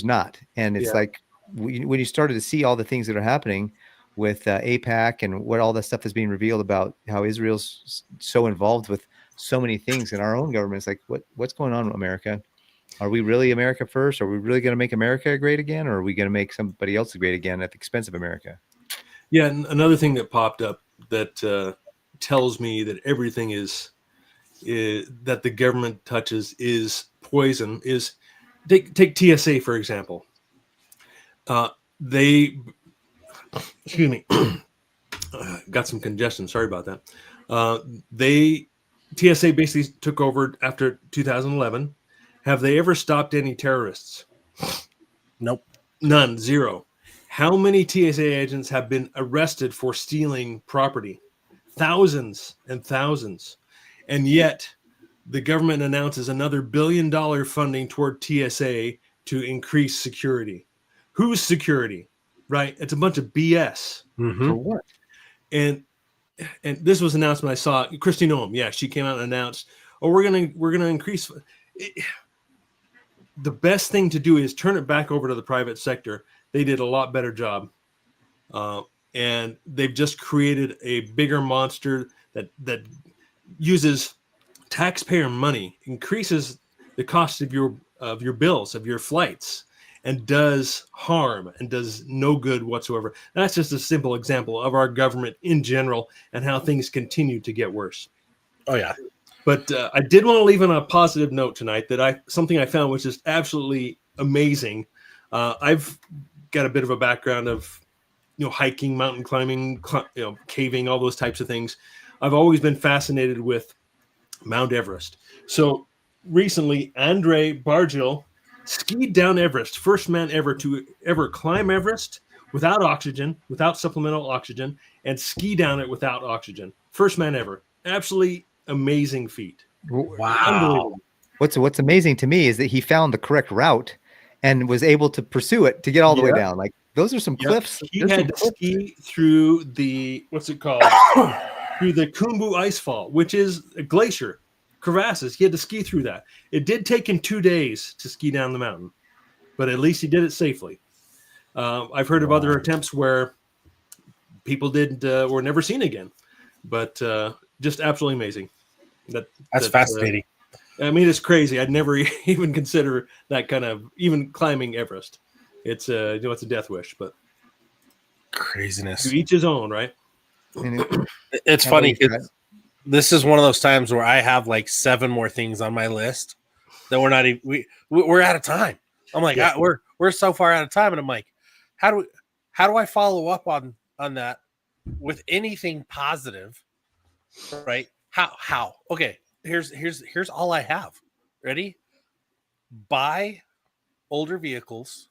not. And it's like, when you started to see all the things that are happening with AIPAC and what all that stuff is being revealed about how Israel's so involved with so many things in our own government, it's like, what's going on with America? Are we really America first? Are we really going to make America great again? Or are we going to make somebody else great again at the expense of America? Yeah. And another thing that popped up that tells me that everything is that the government touches is poison is, take TSA, for example. They, excuse me, got some congestion. Sorry about that. TSA basically took over after 2011. Have they ever stopped any terrorists? Nope. None. Zero. How many TSA agents have been arrested for stealing property? Thousands and thousands. And yet the government announces another $1 billion funding toward TSA to increase security. Whose security? Right? It's a bunch of BS. Mm-hmm. For what? And this was announced when I saw Kristi Noem. Yeah, she came out and announced, "Oh, we're gonna increase." The best thing to do is turn it back over to the private sector. They did a lot better job, and they've just created a bigger monster that uses taxpayer money, increases the cost of your bills, of your flights, and does harm and does no good whatsoever. That's just a simple example of our government in general and how things continue to get worse. Oh yeah. But I did want to leave on a positive note tonight that something I found which is absolutely amazing. I've got a bit of a background of hiking, mountain climbing, caving, all those types of things. I've always been fascinated with Mount Everest. So recently, Andre Bargil skied down Everest, first man ever to ever climb Everest without oxygen, without supplemental oxygen, and ski down it without oxygen. First man ever. Absolutely amazing feat. Wow. What's amazing to me is that he found the correct route and was able to pursue it to get all the way down. Like, those are some cliffs. He had to ski through the, what's it called? Through the Khumbu Icefall, which is a glacier. Crevasses. He had to ski through that. It did take him 2 days to ski down the mountain, but at least he did it safely. I've heard of other attempts where people were never seen again, but just absolutely amazing. That's fascinating. I mean, it's crazy. I'd never even consider that kind of even climbing Everest. It's it's a death wish, but Craziness. to each hhis own, right? And It's How funny. about you, Brad? This is one of those times where I have like 7 more things on my list that we're not even, we're out of time. I'm like, Yeah. we're so far out of time, and I'm like, how do I follow up on that with anything positive, right? How? Okay, here's all I have. Ready? Buy older vehicles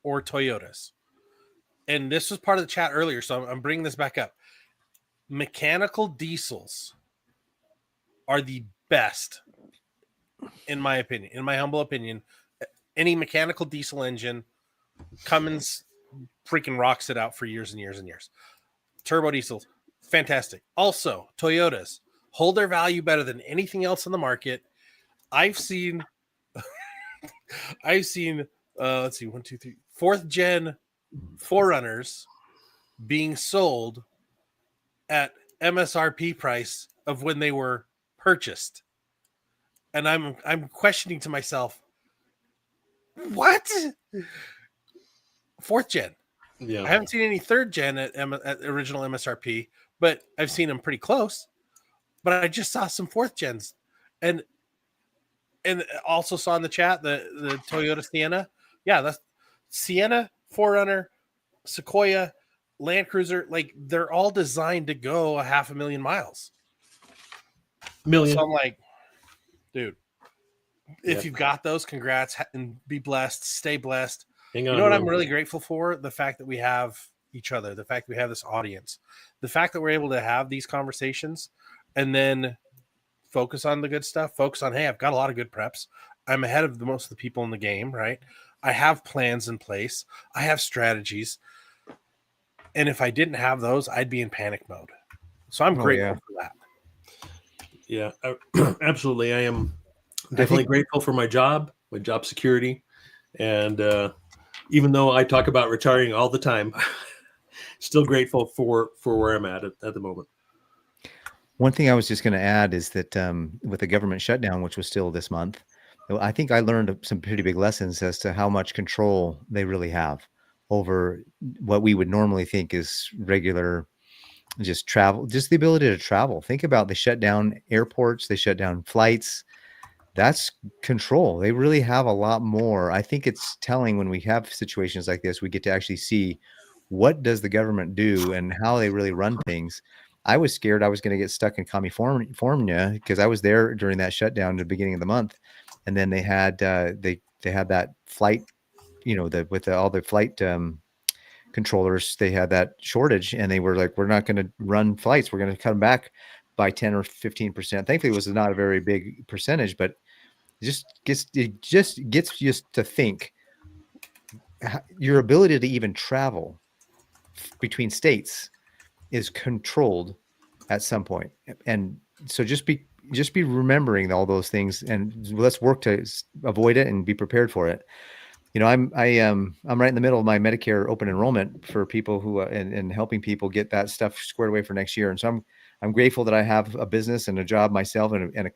or Toyotas. And this was part of the chat earlier, so I'm bringing this back up. Mechanical diesels are the best, in my opinion, in my humble opinion. Any mechanical diesel engine, Cummins freaking rocks it out for years and years and years. Turbo diesels, fantastic. Also, Toyotas hold their value better than anything else in the market. I've seen let's see, 1, 2, 3, 4th gen Forerunners being sold at MSRP price of when they were purchased. And I'm questioning to myself, what? 4th gen. Yeah. I haven't seen any 3rd gen at original MSRP, but I've seen them pretty close. But I just saw some 4th gens, and also saw in the chat the Toyota Sienna. Yeah, that's Sienna, 4Runner, Sequoia, Land Cruiser. Like, they're all designed to go 500,000 miles. Million. So I'm like, dude, if Yeah. you've got those, congrats and be blessed. Stay blessed. Hang on. You know what to I'm them. really grateful for? The fact that we have each other, the fact that we have this audience, the fact that we're able to have these conversations and then focus on the good stuff, focus on, hey, I've got a lot of good preps. I'm ahead of most of the people in the game, right? I have plans in place. I have strategies. And if I didn't have those, I'd be in panic mode. So I'm grateful for that. Yeah, absolutely. I am definitely grateful for my job security. And even though I talk about retiring all the time, still grateful for where I'm at the moment. One thing I was just going to add is that with the government shutdown, which was still this month, I think I learned some pretty big lessons as to how much control they really have over what we would normally think is regular, just travel, just the ability to travel. Think about, they shut down airports, they shut down flights. That's control. They really have a lot more. I think it's telling when we have situations like this, we get to actually see what does the government do and how they really run things. I was scared I was going to get stuck in California because I was there during that shutdown at the beginning of the month. And then they had they had that flight, with all the flight controllers, they had that shortage, and they were like, we're not going to run flights. We're going to cut them back by 10 or 15%. Thankfully, it was not a very big percentage, but it just gets you to think your ability to even travel between states is controlled at some point. And so just be remembering all those things, and let's work to avoid it and be prepared for it. I'm right in the middle of my Medicare open enrollment for people who and helping people get that stuff squared away for next year. And so I'm grateful that I have a business and a job myself and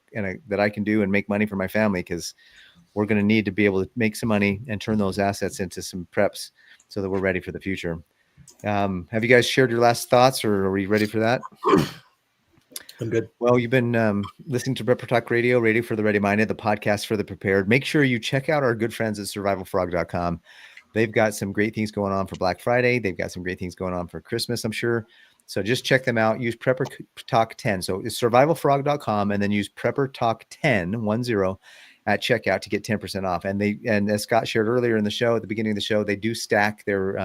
that I can do and make money for my family, because we're going to need to be able to make some money and turn those assets into some preps so that we're ready for the future. Have you guys shared your last thoughts, or are we ready for that? I'm good. Well, you've been listening to Prepper Talk Radio, Radio for the Ready-Minded, the podcast for the prepared. Make sure you check out our good friends at survivalfrog.com. They've got some great things going on for Black Friday. They've got some great things going on for Christmas, I'm sure. So just check them out. Use Prepper Talk 10. So it's survivalfrog.com, and then use Prepper Talk 10 at checkout to get 10% off. And as Scott shared earlier in the show, at the beginning of the show, they do stack their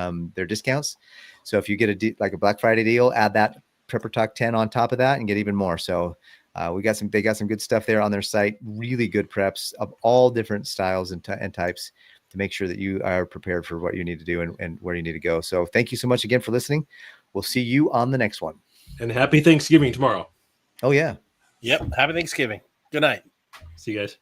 discounts. So if you get like a Black Friday deal, add that Prepper Talk 10 on top of that and get even more. So they got some good stuff there on their site. Really good preps of all different styles and types to make sure that you are prepared for what you need to do and where you need to go. So thank you so much again for listening. We'll see you on the next one. And happy Thanksgiving tomorrow. Oh yeah. Yep. Happy Thanksgiving. Good night. See you guys.